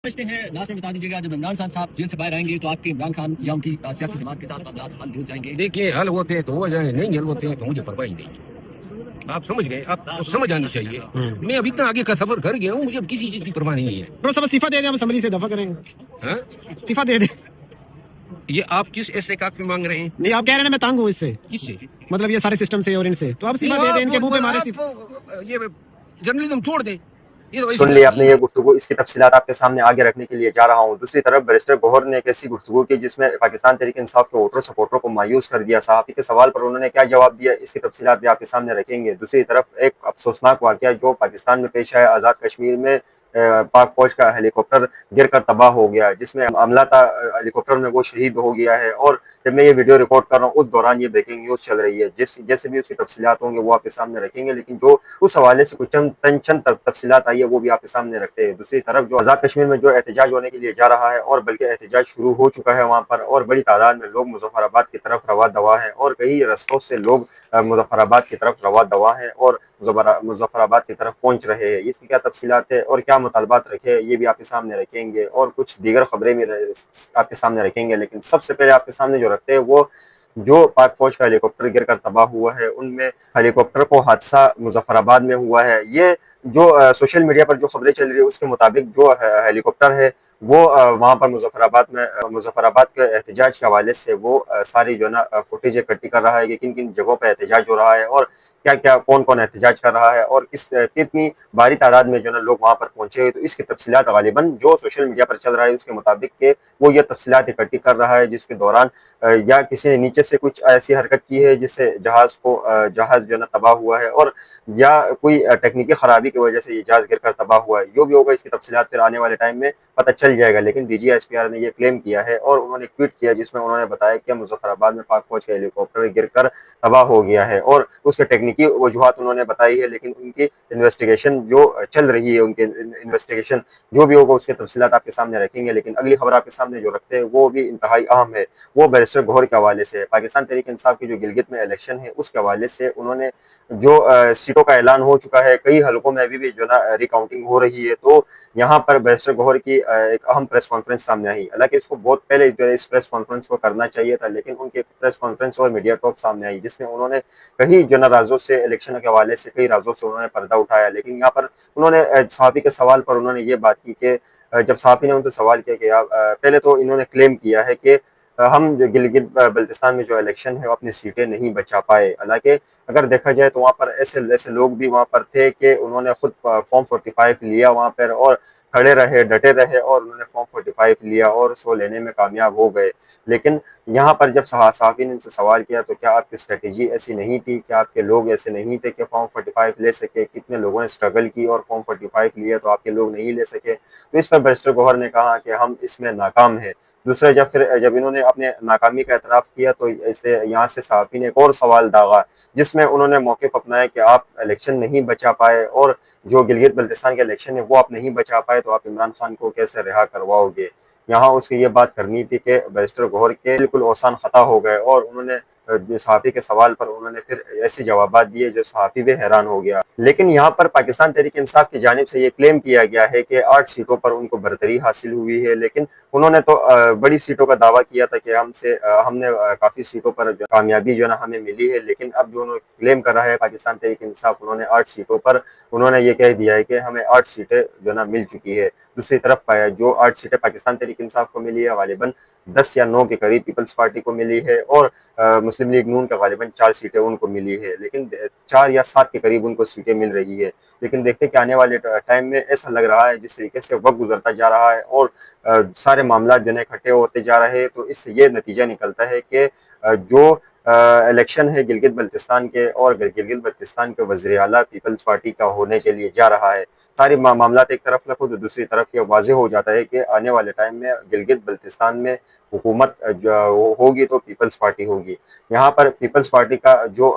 समझते हैं, लास्ट में बता दीजिएगा, जब इमरान खान साहब जेल से बाहर आएंगे तो आपके इमरान खान या उनकी सियासी जमात के साथ मामला हल हो जाएंगे? देखिए, हल होते हैं तो हो जाए, नहीं हल होते हैं तो मुझे परवाह ही नहीं। आप समझ गए, आपको समझ आनी चाहिए। मैं अभी तक आगे का सफर कर गया हूँ, मुझे अब किसी चीज की परवाह नहीं है। तो सब इस्तीफा दे दें, हम असेंबली से दफा करेंगे। हाँ? इस्तीफा दे दें। ये आप किस ऐसे कागज में मांग रहे हैं? नहीं, आप कह रहे हैं ना मैं तंग हूँ इससे, किससे? मतलब ये सारे सिस्टम से और इनसे, तो आप इस्तीफा दे दें, इनके मुंह पे मारे इस्तीफा। ये जर्नलिज्म छोड़ दें। सुन लिया आपने ये गुफ्तगू, इसकी तफसीलात आपके सामने आगे रखने के लिए जा रहा हूँ। दूसरी तरफ बैरिस्टर गौहर ने एक ऐसी गुफ्तगू की जिसमें पाकिस्तान तहरीक इंसाफ के वोटर सपोर्टरों को मायूस कर दिया। सहाफ़ी के सवाल पर उन्होंने क्या जवाब दिया, इसकी तफसीलात भी आपके सामने रखेंगे। दूसरी तरफ एक अफसोसनाक वाक़या जो पाकिस्तान में पेश आया, आज़ाद कश्मीर में पाक फौज का हेलीकॉप्टर गिरकर तबाह हो गया, जिसमें अमला था हेलीकॉप्टर में, वो शहीद हो गया है। और जब मैं ये वीडियो रिकॉर्ड कर रहा हूँ उस दौरान ये ब्रेकिंग न्यूज़ चल रही है। जैसे भी उसकी तफसीलात होंगे वो आपके सामने रखेंगे, लेकिन जो उस हवाले से कुछ चंद तफसीलात आई है वो भी आपके सामने रखते हैं। दूसरी तरफ जो आज़ाद कश्मीर में जो एहतजाज होने के लिए जा रहा है, और बल्कि एहतजाज शुरू हो चुका है वहाँ पर, और बड़ी तादाद में लोग मुजफ्फराबाद की तरफ रवा दवा है, और कई रस्तों से लोग मुजफ्फराबाद की तरफ रवा दवा है और मुजफ्फराबाद की तरफ पहुंच रहे हैं। इसकी क्या तफसीलात है और क्या मुतालबात रखे, ये भी आपके सामने रखेंगे, और कुछ दीगर खबरें भी आपके सामने रखेंगे। लेकिन सबसे पहले आपके सामने जो रखते हैं वो जो पाक फौज का हेलीकॉप्टर गिरकर तबाह हुआ है, उनमें हेलीकॉप्टर को हादसा मुजफ्फराबाद में हुआ है। ये जो सोशल मीडिया पर जो खबरें चल रही है उसके मुताबिक जो हेलीकॉप्टर है वो वहाँ पर मुजफ्फराबाद के एहतजाज के हवाले से वो सारी जो ना फुटेज इकट्ठी कर रहा है कि किन किन जगहों पर एहतजाज हो रहा है, और क्या क्या कौन कौन एहतजाज कर रहा है, और कितनी भारी तादाद में जो ना लोग वहाँ पर पहुंचे हैं। तो इसकी तफसीलात गालिबन जो सोशल मीडिया पर चल रहा है उसके मुताबिक के वो ये तफसीलात इकट्ठी कर रहा है, जिसके दौरान या किसी ने नीचे से कुछ ऐसी हरकत की है जिससे जहाज जो ना तबाह हुआ है, और या कोई टेक्निकी खराबी की वजह से ये जहाज गिरकर तबाह हुआ है। जो भी होगा इसकी तफसीलात फिर आने वाले टाइम में पता चल जाएगा। लेकिन DGSPR ने यह क्लेम किया है और उन्होंने ट्वीट किया जिसमें उन्होंने बताया कि मुजफ्फराबाद में पाक फौज का हेलीकॉप्टर गिरकर तबाह हो गया है, और उसके टेक्निकी वजूहात उन्होंने बताई है। लेकिन उनकी इन्वेस्टिगेशन जो चल रही है, उनके इन्वेस्टिगेशन जो भी होगा उसके तफसीलात आपके सामने रखेंगे। लेकिन अगली खबर आपके सामने जो रखते हैं वो भी इंतहाई अहम है, वो बैरिस्टर गौहर के हवाले से है। पाकिस्तान तहरीक इंसाफ की जो गिलगित में इलेक्शन है उसके हवाले से उन्होंने जो सीटों का ऐलान हो चुका है, कई हलकों में अभी भी जो ना रिकाउंटिंग हो रही है, तो यहाँ पर बैरिस्टर गौहर की एक अहम प्रेस कॉन्फ्रेंस सामने आई। हालांकि इसको बहुत पहले जो है इस प्रेस कॉन्फ्रेंस को करना चाहिए था, लेकिन उनकी प्रेस कॉन्फ्रेंस और मीडिया टॉक सामने आई जिसमें उन्होंने कई जो ना राजों से, इलेक्शन के हवाले से कई राजों से उन्होंने पर्दा उठाया। लेकिन यहाँ पर उन्होंने सहाफ़ी के सवाल पर उन्होंने ये बात की कि जब सहाफ़ी ने उनसे सवाल किया कि आप पहले तो इन्होंने क्लेम किया है कि हम जो गिलगित बल्तिस्तान में जो इलेक्शन है वो अपनी सीटें नहीं बचा पाए। हालांकि अगर देखा जाए तो वहाँ पर ऐसे ऐसे लोग भी वहाँ पर थे कि उन्होंने खुद फॉर्म 45 लिया वहाँ पर, और खड़े रहे, डटे रहे, और उन्होंने फॉर्म 45 लिया और उसको लेने में कामयाब हो गए। लेकिन यहाँ पर जब सहाफ़ी ने इनसे सवाल किया तो क्या आपकी स्ट्रेटेजी ऐसी नहीं थी, क्या आपके लोग ऐसे नहीं थे कि फॉर्म 45 ले सके? कितने लोगों ने स्ट्रगल की और फॉर्म 45 लिया तो आपके लोग नहीं ले सके? तो इस पर बैरिस्टर गौहर ने कहा कि हम इसमें नाकाम हैं। दूसरा जब इन्होंने अपने नाकामी का एतराफ़ किया तो इसे यहाँ से सहाफ़ी ने एक और सवाल दागा जिसमें उन्होंने मौक़िफ़ अपनाया कि आप इलेक्शन नहीं बचा पाए, और जो गिलगित बल्तिस्तान के इलेक्शन है वो आप नहीं बचा पाए तो आप इमरान खान को कैसे रिहा करवाओगे। यहाँ उसकी ये बात करनी थी कि बैरिस्टर गौहर के बिल्कुल औसान ख़ता हो गए, और उन्होंने सहाफ़ी के सवाल पर उन्होंने फिर ऐसे जवाबात दिए जो सहाफ़ी भी हैरान हो गया। लेकिन यहाँ पर पाकिस्तान तहरीक इंसाफ की जानिब से ये क्लेम किया गया है कि 8 सीटों पर उनको बरतरी हासिल हुई है। लेकिन उन्होंने तो बड़ी सीटों का दावा किया था कि हमने काफ़ी सीटों पर जो कामयाबी जो ना हमें मिली है। लेकिन अब जो उन्होंने क्लेम कर रहा है पाकिस्तान तहरीक इंसाफ, उन्होंने 8 सीटों पर उन्होंने ये कह दिया है कि हमें 8 सीटें जो ना मिल चुकी है। दूसरी तरफ जो 8 सीटें पाकिस्तान तहरीक इंसाफ को मिली है, गालिबन 10 या 9 के करीब पीपल्स पार्टी को मिली है, और मुस्लिम लीग नून का गालिबन 4 सीटें उनको मिली है। लेकिन 4 या 7 के करीब उनको सीटें मिल रही है। लेकिन देखते कि आने वाले टाइम में ऐसा लग रहा है जिस तरीके से वक्त गुजरता जा रहा है और सारे मामला जो है इकट्ठे होते जा रहे हैं, तो इससे ये नतीजा निकलता है कि जो इलेक्शन है गिलगित बल्तिस्तान के, और गिलगित बल्तिस्तान के वज़ीर आला पीपल्स पार्टी का होने के लिए जा रहा है। सारी मामला एक तरफ रखो तो दूसरी तरफ ये वाज़ेह हो जाता है कि आने वाले टाइम में गिलगित बल्तिस्तान में हुकूमत जो होगी तो पीपल्स पार्टी होगी। यहाँ पर पीपल्स पार्टी का जो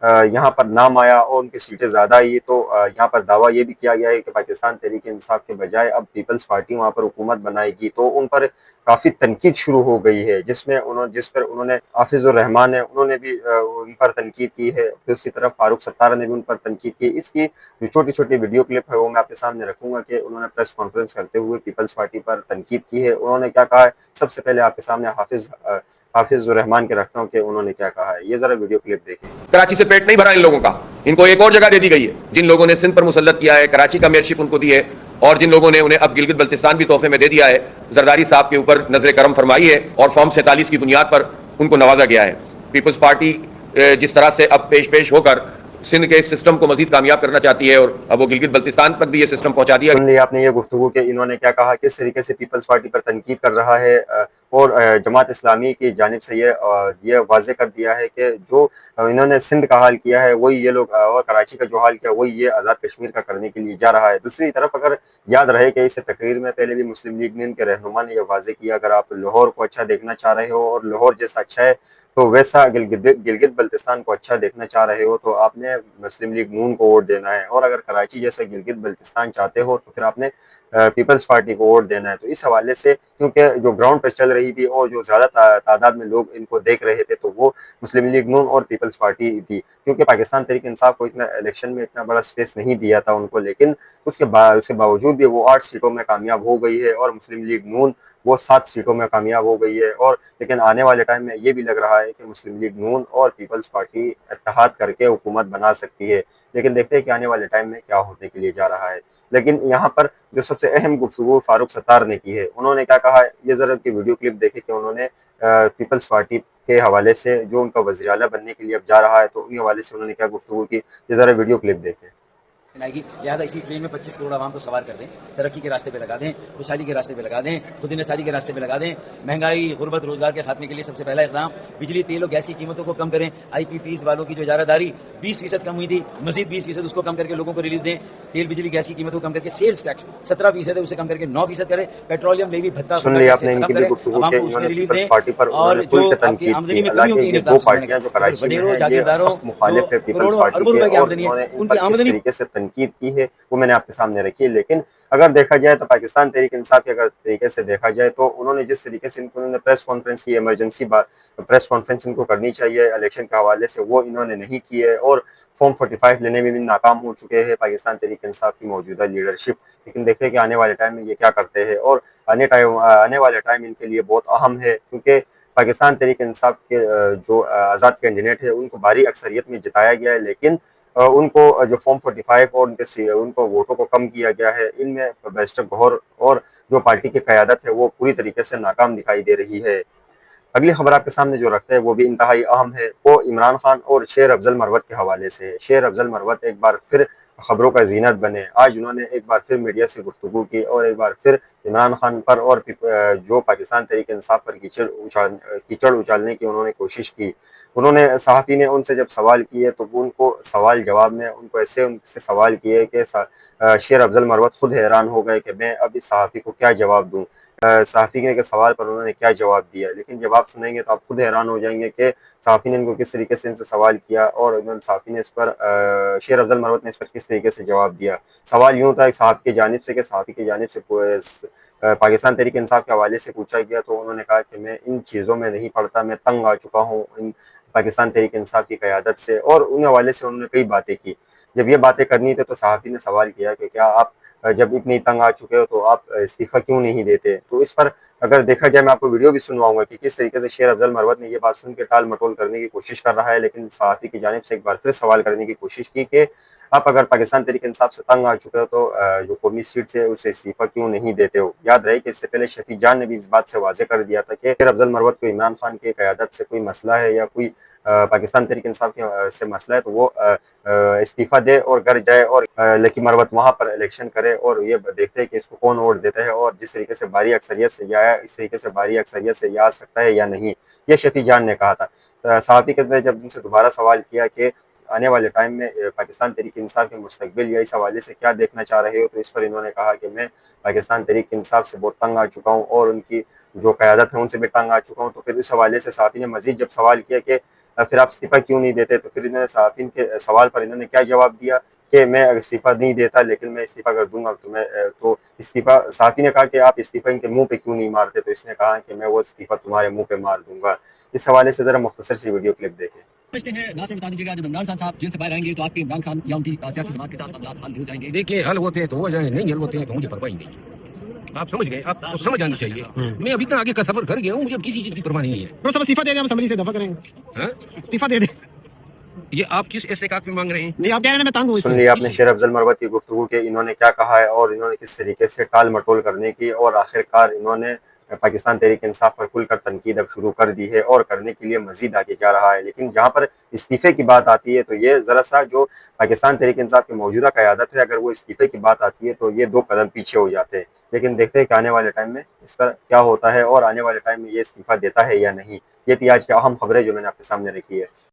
यहाँ पर नाम आया और उनकी सीटें ज़्यादा आई, तो यहाँ पर दावा ये भी किया गया है कि पाकिस्तान तहरीक इंसाफ के बजाय अब पीपल्स पार्टी वहाँ पर हुकूमत बनाएगी। तो उन पर काफ़ी तनकीद शुरू हो गई है, जिस पर उन्होंने हाफिज़ुर रहमान है, उन्होंने भी उन पर तनकीद की है। दूसरी तरफ फारूक सत्तार ने भी उन पर तनकीद की। इसकी जो छोटी-छोटी वीडियो क्लिप है वो मैं आपके सामने रखूँगा कि उन्होंने प्रेस कॉन्फ्रेंस करते हुए पीपल्स पार्टी पर तनकीद की है। उन्होंने क्या कहा है, सबसे पहले आपके सामने हाफिज़ुर रहमान के रखता हूँ कि उन्होंने क्या कहा है। ये ज़रा वीडियो क्लिप देखें। कराची से पेट नहीं भरा इन लोगों का, इनको एक और जगह दे दी गई है। जिन लोगों ने सिंध पर मुसल्लत किया है, कराची का मेयरशिप उनको दी है, और जिन लोगों ने उन्हें अब गिलगित बल्तिस्तान भी तोहफे में दे दिया है, जरदारी साहब के ऊपर नजर करम फरमाई है और फॉर्म 47 की बुनियाद पर उनको नवाजा गया है। पीपल्स पार्टी जिस तरह से अब पेश होकर सिंध के इस सिस्टम को मजीद कामयाब करना चाहती है, और अब वो गिलगित बल्तिस्तान तक भी ये सिस्टम पहुंचा दिया। सुन लिया आपने ये गुफ्तगू के इन्होंने क्या कहा, किस तरीके से पीपल्स पार्टी पर तनकीद कर रहा है, और जमात इस्लामी की जानिब से ये वाज़े कर दिया है कि जो इन्होंने सिंध का हाल किया है वही ये लोग, और कराची का जो हाल किया वही ये आज़ाद कश्मीर का करने के लिए जा रहा है। दूसरी तरफ अगर याद रहे कि इस तकरीर में पहले भी मुस्लिम लीग ने इनके रहनुमा ने यह वाज़े किया, अगर आप लाहौर को अच्छा देखना चाह रहे हो और लाहौर जैसा अच्छा है तो वैसा गिलगित बल्तिस्तान को अच्छा देखना चाह रहे हो तो आपने मुस्लिम लीग नून को वोट देना है, और अगर कराची जैसा गिलगित बल्तिस्तान चाहते हो तो फिर आपने पीपल्स पार्टी को वोट देना है। तो इस हवाले से क्योंकि जो ग्राउंड पर चल रही थी और जो ज़्यादा तादाद में लोग इनको देख रहे थे तो वो मुस्लिम लीग नून और पीपल्स पार्टी थी, क्योंकि पाकिस्तान तहरीक इंसाफ को इतना इलेक्शन में इतना बड़ा स्पेस नहीं दिया था उनको, लेकिन उसके बावजूद भी वो 8 सीटों में कामयाब हो गई है और मुस्लिम लीग नून वो 7 सीटों में कामयाब हो गई है। और लेकिन आने वाले टाइम में ये भी लग रहा है कि मुस्लिम लीग नून और पीपल्स पार्टी इत्तेहाद करके हुकूमत बना सकती है, लेकिन देखते हैं कि आने वाले टाइम में क्या होने के लिए जा रहा है। लेकिन यहाँ पर जो सबसे अहम गुफ्तगू फारूक सत्तार ने की है, उन्होंने क्या कहा है, ये ज़रा की वीडियो क्लिप देखे कि उन्होंने पीपल्स पार्टी के हवाले से जो उनका वज़ीर आला बनने के लिए अब जा रहा है तो उन हवाले से उन्होंने क्या गुफ्तगू की, ये ज़रा वीडियो क्लिप देखें। आएगी, लिहाजा इसी ट्रेन में 25 करोड़ आवाम को सवार कर दें, तरक्की के रास्ते पे लगा दें, खुशहाली के रास्ते पे लगा दें, खुद इन्हिसारी के रास्ते पे लगा दें, महंगाई गुर्बत रोजगार के खात्मे के लिए सबसे पहला इकदाम, बिजली तेल और गैस की कीमतों को कम करें, IPPs वालों की जो इजारादारी 20% कम हुई थी, मजीद 20% उसको कम करके लोगों को रिलीफ दें, तेल बिजली गैस की कीमतों को कम करके सेल्स टैक्स 17% है उसे कम करके 9% करें, पेट्रोलियम लेवी भत्ता सुन लिया आपने इनकी भी गुफ्तगू के इन्होंने पीपल्स पार्टी पर उन्होंने खुल के तनकीद की। हालांकि ये दो पार्टियां जो कराची में हैं ये सख्त मुखालिफ है पीपल्स पार्टी के, और उन्होंने इन पर किस तरीके से तनकीद की है वो मैंने आपके सामने रखी है। लेकिन अगर देखा जाए तो पाकिस्तान तहरीक इंसाफ के अगर तरीके से देखा जाए तो उन्होंने जिस तरीके से इन्होंने प्रेस कॉन्फ्रेंस की, इमरजेंसी प्रेस कॉन्फ्रेंस इनको करनी चाहिए इलेक्शन के हवाले से, वो इन्होंने नहीं की है, और फॉर्म 45 लेने में भी नाकाम हो चुके हैं पाकिस्तान तहरीक इंसाफ की मौजूदा लीडरशिप। लेकिन देखते हैं कि आने वाले टाइम में ये क्या करते हैं, और आने वाले टाइम इनके लिए बहुत अहम है, क्योंकि पाकिस्तान तहरीक इंसाफ के जो आज़ाद कैंडिडेट है उनको भारी अक्सरियत में जिताया गया है, लेकिन उनको जो फॉर्म 45 और उनको वोटों को कम किया गया है, इनमें बैरिस्टर गौहर और जो पार्टी की क़यादत है वो पूरी तरीके से नाकाम दिखाई दे रही है। अगली खबर आपके सामने जो रखते हैं वो भी इंतहाई अहम है, वो इमरान खान और शेर अफजल मरवत के हवाले से है। शेर अफजल मरवत एक बार फिर खबरों का जीनत बने। आज उन्होंने एक बार फिर मीडिया से गुफ्तगू की और एक बार फिर इमरान खान पर और जो पाकिस्तान तहरीक इंसाफ पर कीचड़ उछालने की उन्होंने कोशिश की। उन्होंने सहाफ़ी ने उनसे जब सवाल किए तो उनको सवाल जवाब में उनको ऐसे उनसे सवाल किए कि शेर अफजल मरवत खुद हैरान हो गए कि मैं अब इस सहाफ़ी को क्या जवाब दूँ। सहाफ़ी के सवाल पर उन्होंने क्या जवाब दिया, लेकिन जब आप सुनेंगे तो आप खुद हैरान हो जाएंगे कि सहाफ़ी ने इनको किस तरीके से इनसे सवाल किया और सहाफ़ी ने इस पर शेर अफजल मरवत ने इस पर किस तरीके से जवाब दिया। सवाल यूँ था एक सहाफ़ी की जानिब से कि सहाफ़ी की जानिब से पाकिस्तान तहरीक इंसाफ के हवाले से पूछा गया तो उन्होंने कहा कि मैं इन चीज़ों में नहीं पढ़ता, मैं तंग आ चुका हूँ इन पाकिस्तान तहरीक इंसाफ की क़यादत से, और उन हवाले से उन्होंने कई बातें की। जब ये बातें करनी थी तो सहाफ़ी ने सवाल किया कि क्या आप जब इतनी तंग आ चुके हो तो आप इस्तीफ़ा क्यों नहीं देते। तो इस पर अगर देखा जाए मैं आपको वीडियो भी सुनवाऊंगा कि किस तरीके से शेर अफजल मरवत ने ये बात सुन के टाल मटोल करने की कोशिश कर रहा है, लेकिन सहाफ़ी की जानिब से एक बार फिर सवाल करने की कोशिश की कि आप अगर पाकिस्तान तहरीक इंसाफ से तंग आ चुके हो तो जो कौमी सीट से उसे इस्तीफ़ा क्यों नहीं देते हो। याद रहे कि इससे पहले शफी जान ने भी इस बात से वाज़े कर दिया था कि शेर अफजल मरवत को इमरान खान की क़यादत से कोई मसला है या कोई पाकिस्तान तहरीक इंसाफ से मसला है तो वो इस्तीफ़ा दे और घर जाए, और लेकिन मरवत वहाँ पर इलेक्शन करे और ये देखते हैं कि इसको कौन वोट देता है, और जिस तरीके से भारी अक्सरियत से आया इस तरीके से भारी अक्सरियत से आ सकता है या नहीं, ये शफी जान ने कहा था। सहाफ़ी के जब उनसे दोबारा सवाल किया कि आने वाले टाइम में पाकिस्तान तहरीक इंसाफ के मुस्तकबिल या इस हवाले से क्या देखना चाह रहे हो, तो इस पर इन्होंने कहा कि मैं पाकिस्तान तहरीक इंसाफ से बहुत तंग आ चुका हूँ और उनकी जो क़यादत है उनसे भी तंग आ चुका हूँ। तो फिर इस हवाले से सहाफ़ी ने मज़ीद जब सवाल किया कि फिर आप इस्तीफा क्यों नहीं देते? तो फिर इन्होंने सहाफ़िन के सवाल पर इन्होंने क्या जवाब दिया कि मैं अगर इस्तीफा नहीं देता, लेकिन मैं इस्तीफा कर दूंगा तो तो इस्तीफा, सहाफ़ी ने कहा कि आप इस्तीफा इनके मुंह पे क्यों नहीं मारते? तो इसने कहा कि मैं वो इस्तीफा तुम्हारे मुंह पे मार दूंगा। इस हवाले से जरा मुख्तसर सी वीडियो क्लिप देखें। समझते हैं, लास्ट में बता दीजिएगा, जब इमरान खान साहब जेल से बाहर आएंगे तो आपके इमरान खान या उनकी सियासी जमात के साथ मामला हल हो जाएंगे? देखिए, हल होते हैं तो हो जाए, नहीं हल होते हैं तो मुझे परवाह ही नहीं है। आप समझ गए, आपको समझ आनी चाहिए। मैं अभी तक आगे का सफर कर गया हूँ, मुझे अब किसी चीज की परवाह नहीं है। तो सब इस्तीफा दे दें, हम असेंबली से दफा करेंगे। हाँ? इस्तीफा दे दें। ये आप किस इस्तेकाक में मांग रहे हैं? नहीं, आप कह रहे हैं मैं तंग हूँ सुन इससे। लिया आपने शेर अफजल मरवत की गुफ्तगू के इन्होंने क्या कहा है और इन्होंने किस तरीके से टाल मटोल करने की, और आखिरकार इन्होंने पाकिस्तान तहरीक इंसाफ पर खुलकर तनकीद अब शुरू कर दी है और करने के लिए मजीद आगे जा रहा है। लेकिन जहाँ पर इस्तीफे की बात आती है तो ये ज़रा सा जो पाकिस्तान तहरीक इंसाफ की मौजूदा क़यादत है, अगर वो इस्तीफे की बात आती है तो ये 2 कदम पीछे हो जाते हैं। लेकिन देखते हैं कि आने वाले टाइम में इस पर क्या होता है और आने वाले टाइम में ये इस्तीफा देता है या नहीं। ये थी आज की अहम खबरें जो मैंने आपके सामने रखी है।